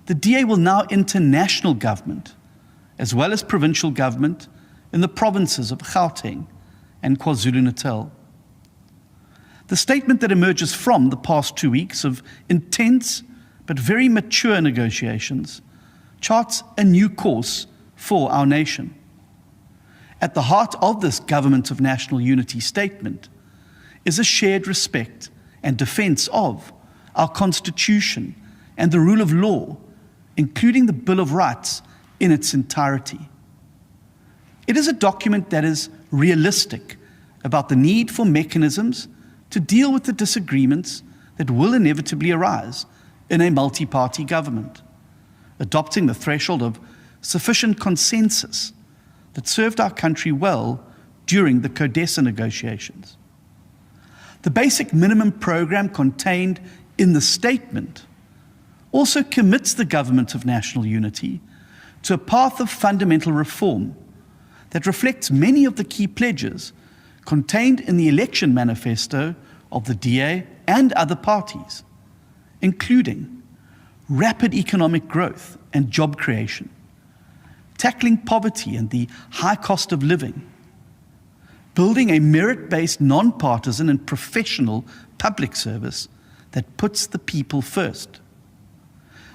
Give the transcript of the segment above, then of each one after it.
the DA will now enter national government, as well as provincial government in the provinces of Gauteng and KwaZulu-Natal. The statement that emerges from the past 2 weeks of intense but very mature negotiations charts a new course for our nation. At the heart of this Government of National Unity statement is a shared respect and defense of our Constitution and the rule of law, including the Bill of Rights in its entirety. It is a document that is realistic about the need for mechanisms to deal with the disagreements that will inevitably arise in a multi-party government, adopting the threshold of sufficient consensus that served our country well during the CODESA negotiations. The basic minimum program contained in the statement also commits the Government of National Unity to a path of fundamental reform that reflects many of the key pledges contained in the election manifesto of the DA and other parties, including rapid economic growth and job creation, tackling poverty and the high cost of living, building a merit-based, non-partisan and professional public service that puts the people first,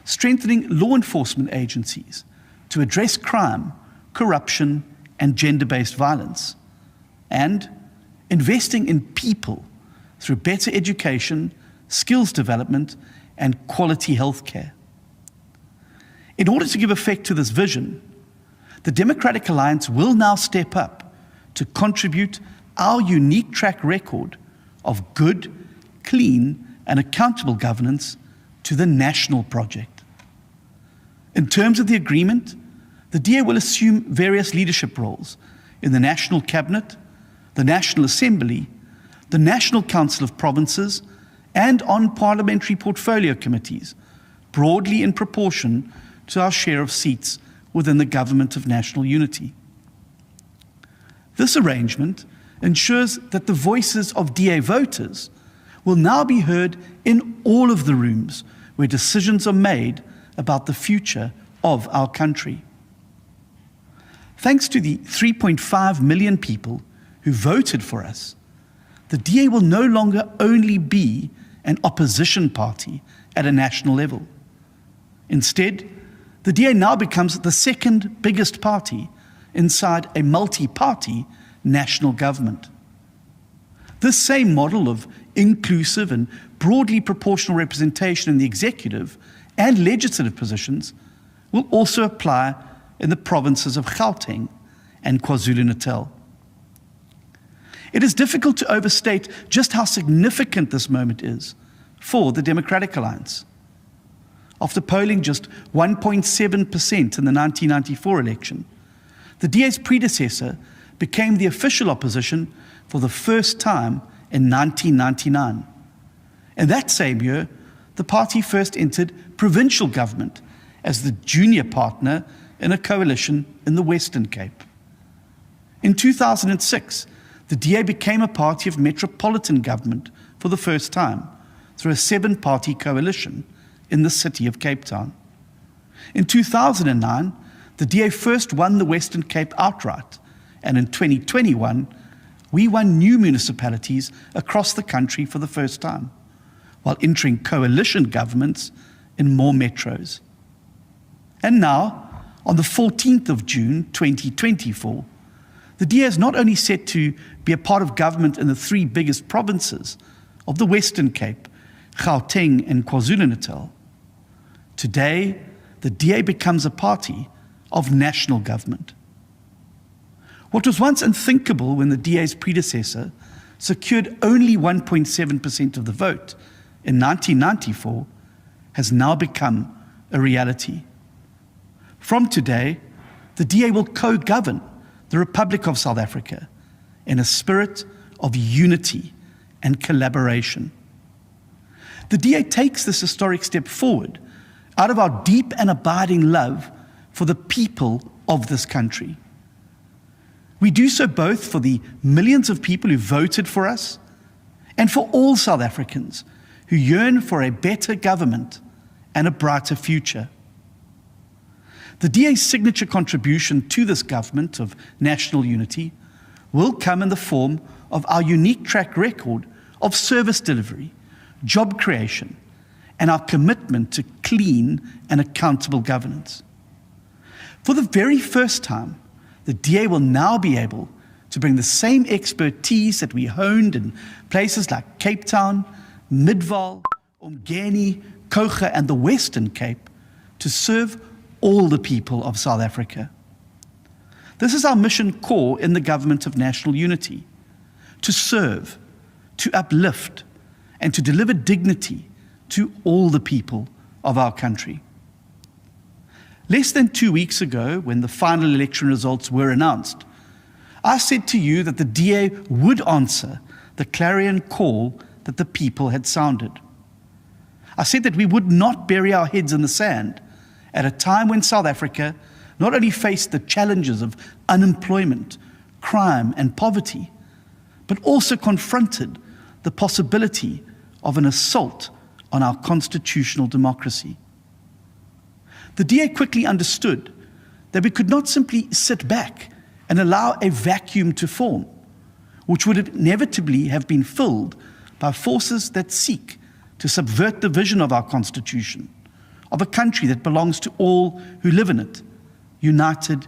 strengthening law enforcement agencies to address crime, corruption, and gender-based violence, and investing in people through better education, skills development, and quality healthcare. In order to give effect to this vision, the Democratic Alliance will now step up to contribute our unique track record of good, clean, and accountable governance to the national project. In terms of the agreement, the DA will assume various leadership roles in the National Cabinet, the National Assembly, the National Council of Provinces, and on parliamentary portfolio committees, broadly in proportion to our share of seats within the Government of National Unity. This arrangement ensures that the voices of DA voters will now be heard in all of the rooms where decisions are made about the future of our country. Thanks to the 3.5 million people who voted for us, the DA will no longer only be an opposition party at a national level. Instead, the DA now becomes the second biggest party inside a multi-party national government. This same model of inclusive and broadly proportional representation in the executive and legislative positions will also apply in the provinces of Gauteng and KwaZulu-Natal. It is difficult to overstate just how significant this moment is for the Democratic Alliance. After polling just 1.7% in the 1994 election, the DA's predecessor became the official opposition for the first time in 1999. In that same year, the party first entered provincial government as the junior partner in a coalition in the Western Cape. In 2006, the DA became a party of metropolitan government for the first time through a 7-party coalition in the city of Cape Town. In 2009, the DA first won the Western Cape outright, and in 2021, we won new municipalities across the country for the first time, while entering coalition governments in more metros. And now, on the 14th of June 2024, the DA is not only set to be a part of government in the 3 biggest provinces of the Western Cape, Gauteng and KwaZulu-Natal. Today, the DA becomes a party of national government. What was once unthinkable when the DA's predecessor secured only 1.7% of the vote in 1994 has now become a reality. From today, the DA will co-govern the Republic of South Africa in a spirit of unity and collaboration. The DA takes this historic step forward out of our deep and abiding love for the people of this country. We do so both for the millions of people who voted for us and for all South Africans who yearn for a better government and a brighter future. The DA's signature contribution to this government of national unity will come in the form of our unique track record of service delivery, job creation, and our commitment to clean and accountable governance. For the very first time, the DA will now be able to bring the same expertise that we honed in places like Cape Town, Midvaal, Umgeni, Kocha, and the Western Cape to serve all the people of South Africa. This is our mission core in the Government of National Unity: to serve, to uplift, and to deliver dignity to all the people of our country. Less than 2 weeks ago, when the final election results were announced, I said to you that the DA would answer the clarion call that the people had sounded. I said that we would not bury our heads in the sand at a time when South Africa not only faced the challenges of unemployment, crime, and poverty, but also confronted the possibility of an assault on our constitutional democracy. The DA quickly understood that we could not simply sit back and allow a vacuum to form, which would inevitably have been filled by forces that seek to subvert the vision of our Constitution, of a country that belongs to all who live in it, united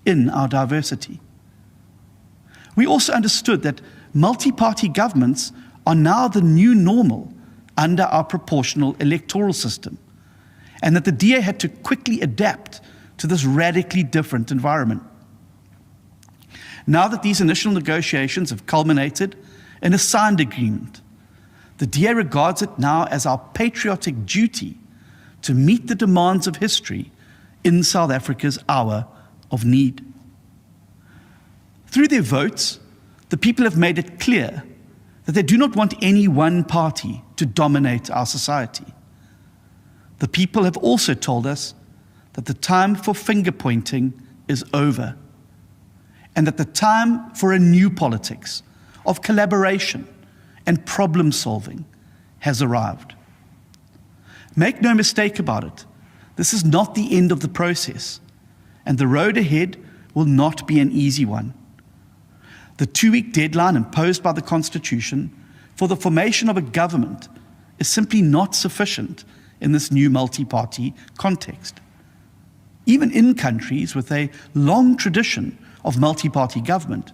in our diversity. We also understood that multi-party governments are now the new normal under our proportional electoral system, and that the DA had to quickly adapt to this radically different environment. Now that these initial negotiations have culminated in a signed agreement, the DA regards it now as our patriotic duty to meet the demands of history in South Africa's hour of need. Through their votes, the people have made it clear that they do not want any one party to dominate our society. The people have also told us that the time for finger-pointing is over, and that the time for a new politics of collaboration and problem-solving has arrived. Make no mistake about it, this is not the end of the process, and the road ahead will not be an easy one. The 2-week deadline imposed by the Constitution for the formation of a government is simply not sufficient in this new multi-party context. Even in countries with a long tradition of multi-party government,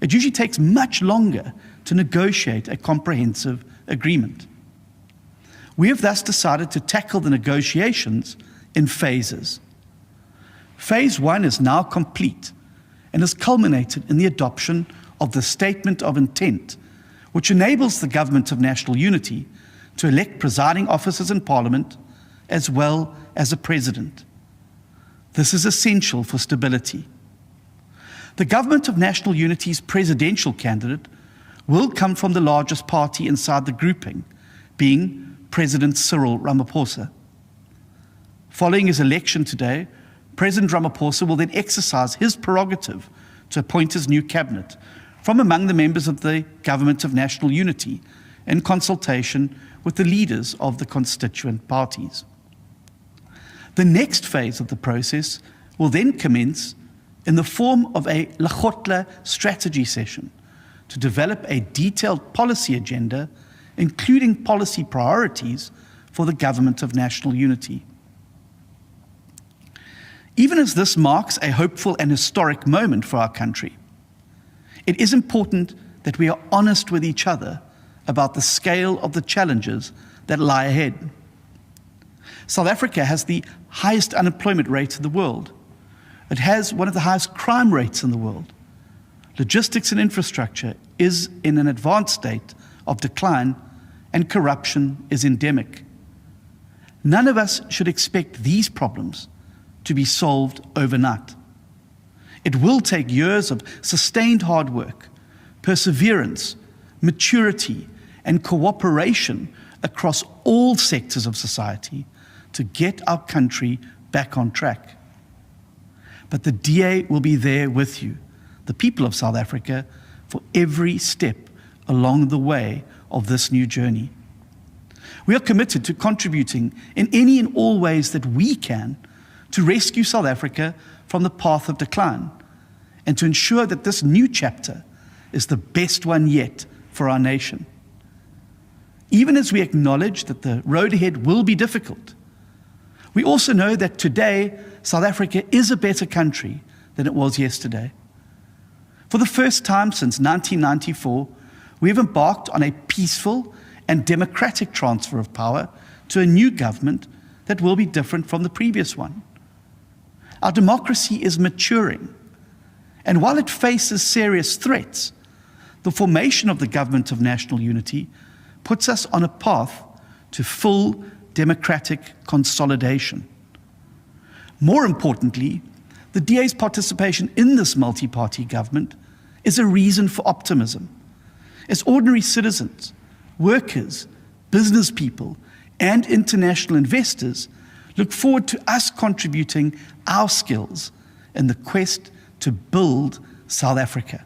it usually takes much longer to negotiate a comprehensive agreement. We have thus decided to tackle the negotiations in phases. Phase 1 is now complete and has culminated in the adoption of the Statement of Intent, which enables the Government of National Unity to elect presiding officers in Parliament as well as a president. This is essential for stability. The Government of National Unity's presidential candidate will come from the largest party inside the grouping, being President Cyril Ramaphosa. Following his election today, President Ramaphosa will then exercise his prerogative to appoint his new cabinet from among the members of the Government of National Unity in consultation with the leaders of the constituent parties. The next phase of the process will then commence in the form of a Lekgotla strategy session to develop a detailed policy agenda, including policy priorities for the Government of National Unity. Even as this marks a hopeful and historic moment for our country, it is important that we are honest with each other about the scale of the challenges that lie ahead. South Africa has the highest unemployment rate in the world. It has one of the highest crime rates in the world. Logistics and infrastructure is in an advanced state of decline, and corruption is endemic. None of us should expect these problems to be solved overnight. It will take years of sustained hard work, perseverance, maturity, and cooperation across all sectors of society to get our country back on track. But the DA will be there with you, the people of South Africa, for every step along the way of this new journey. We are committed to contributing in any and all ways that we can to rescue South Africa from the path of decline and to ensure that this new chapter is the best one yet for our nation. Even as we acknowledge that the road ahead will be difficult, we also know that today South Africa is a better country than it was yesterday. For the first time since 1994, we have embarked on a peaceful and democratic transfer of power to a new government that will be different from the previous one. Our democracy is maturing, and while it faces serious threats, the formation of the Government of National Unity puts us on a path to full democratic consolidation. More importantly, the DA's participation in this multi-party government is a reason for optimism. As ordinary citizens, workers, business people, and international investors look forward to us contributing our skills in the quest to build South Africa.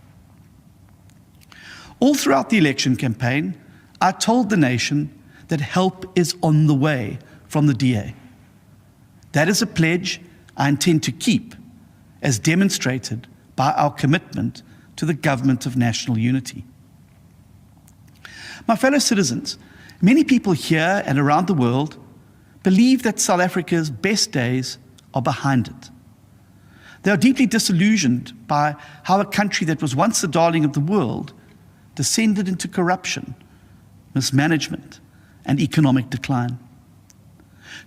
All throughout the election campaign, I told the nation that help is on the way from the DA. That is a pledge I intend to keep, as demonstrated by our commitment to the Government of National Unity. My fellow citizens, many people here and around the world believe that South Africa's best days are behind it. They are deeply disillusioned by how a country that was once the darling of the world descended into corruption, mismanagement, and economic decline.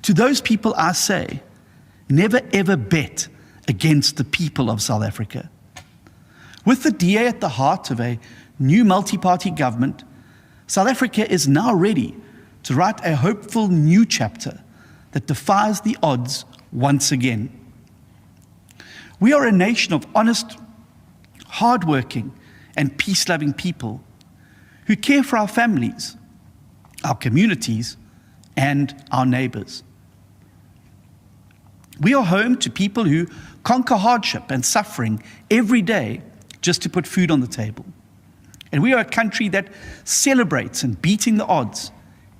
To those people I say, never ever bet against the people of South Africa. With the DA at the heart of a new multi-party government, South Africa is now ready to write a hopeful new chapter that defies the odds once again. We are a nation of honest, hardworking, and peace-loving people who care for our families, our communities, and our neighbors. We are home to people who conquer hardship and suffering every day just to put food on the table. And we are a country that celebrates in beating the odds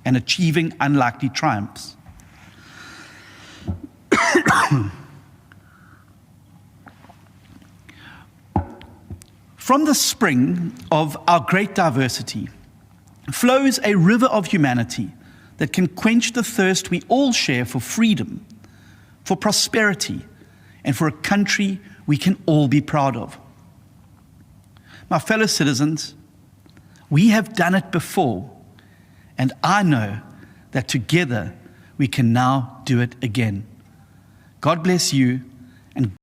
and achieving unlikely triumphs. From the spring of our great diversity flows a river of humanity that can quench the thirst we all share for freedom, for prosperity, and for a country we can all be proud of. My fellow citizens, we have done it before, and I know that together we can now do it again. God bless you, and